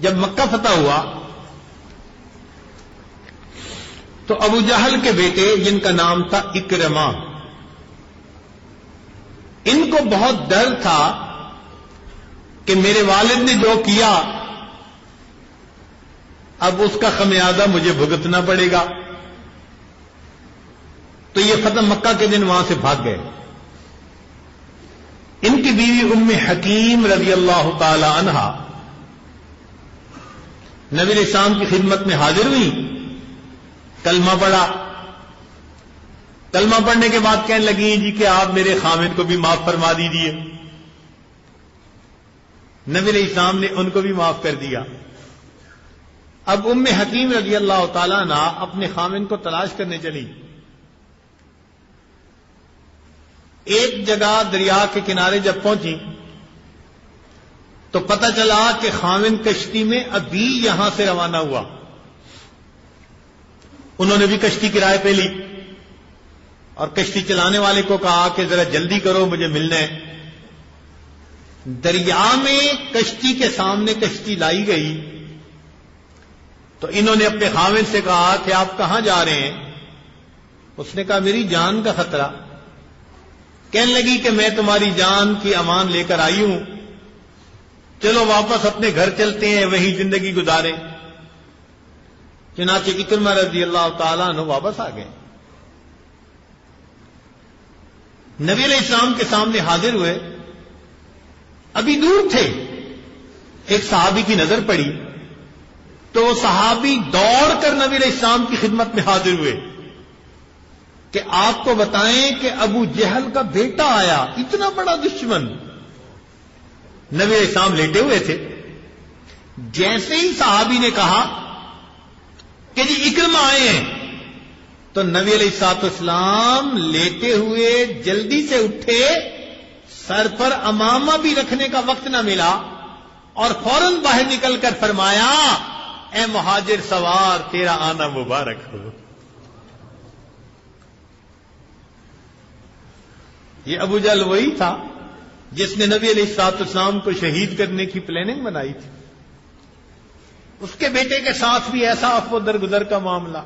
جب مکہ فتح ہوا تو ابو جہل کے بیٹے جن کا نام تھا اکرمہ، ان کو بہت ڈر تھا کہ میرے والد نے جو کیا اب اس کا خمیازہ مجھے بھگتنا پڑے گا، تو یہ فتح مکہ کے دن وہاں سے بھاگ گئے۔ ان کی بیوی ام حکیم رضی اللہ تعالی عنہا نبی علیہ السلام کی خدمت میں حاضر ہوئی، کلمہ پڑھا، کلمہ پڑھنے کے بعد کہنے لگی جی کہ آپ میرے خامد کو بھی معاف فرما دیجیے۔ نبی علیہ السلام نے ان کو بھی معاف کر دیا۔ اب ام حکیم رضی اللہ تعالیٰ عنہ اپنے خامد کو تلاش کرنے چلی۔ ایک جگہ دریا کے کنارے جب پہنچی تو پتہ چلا کہ خامد کشتی میں ابھی یہاں سے روانہ ہوا۔ انہوں نے بھی کشتی کرائے پہ لی اور کشتی چلانے والے کو کہا کہ ذرا جلدی کرو مجھے ملنا ہے۔ دریا میں کشتی کے سامنے کشتی لائی گئی تو انہوں نے اپنے خامد سے کہا کہ آپ کہاں جا رہے ہیں؟ اس نے کہا میری جان کا خطرہ۔ کہنے لگی کہ میں تمہاری جان کی امان لے کر آئی ہوں، چلو واپس اپنے گھر چلتے ہیں، وہیں زندگی گزاریں۔ چنانچہ اکرمہ رضی اللہ تعالیٰ عنہ واپس آ گئے، نبی علیہ السلام کے سامنے حاضر ہوئے۔ ابھی دور تھے، ایک صحابی کی نظر پڑی تو صحابی دوڑ کر نبی علیہ السلام کی خدمت میں حاضر ہوئے کہ آپ کو بتائیں کہ ابو جہل کا بیٹا آیا، اتنا بڑا دشمن۔ نبی علیہ السلام لیٹے ہوئے تھے، جیسے ہی صحابی نے کہا کہ جی اکرمہ آئے ہیں تو نبی علیہ الصلوۃ والسلام لیتے ہوئے جلدی سے اٹھے، سر پر امامہ بھی رکھنے کا وقت نہ ملا اور فوراً باہر نکل کر فرمایا اے مہاجر سوار تیرا آنا مبارک ہو۔ یہ ابو جہل وہی تھا جس نے نبی علیہ الصلوۃ والسلام کو شہید کرنے کی پلاننگ بنائی تھی۔ اس کے بیٹے کے ساتھ بھی ایسا افو درگزر کا معاملہ۔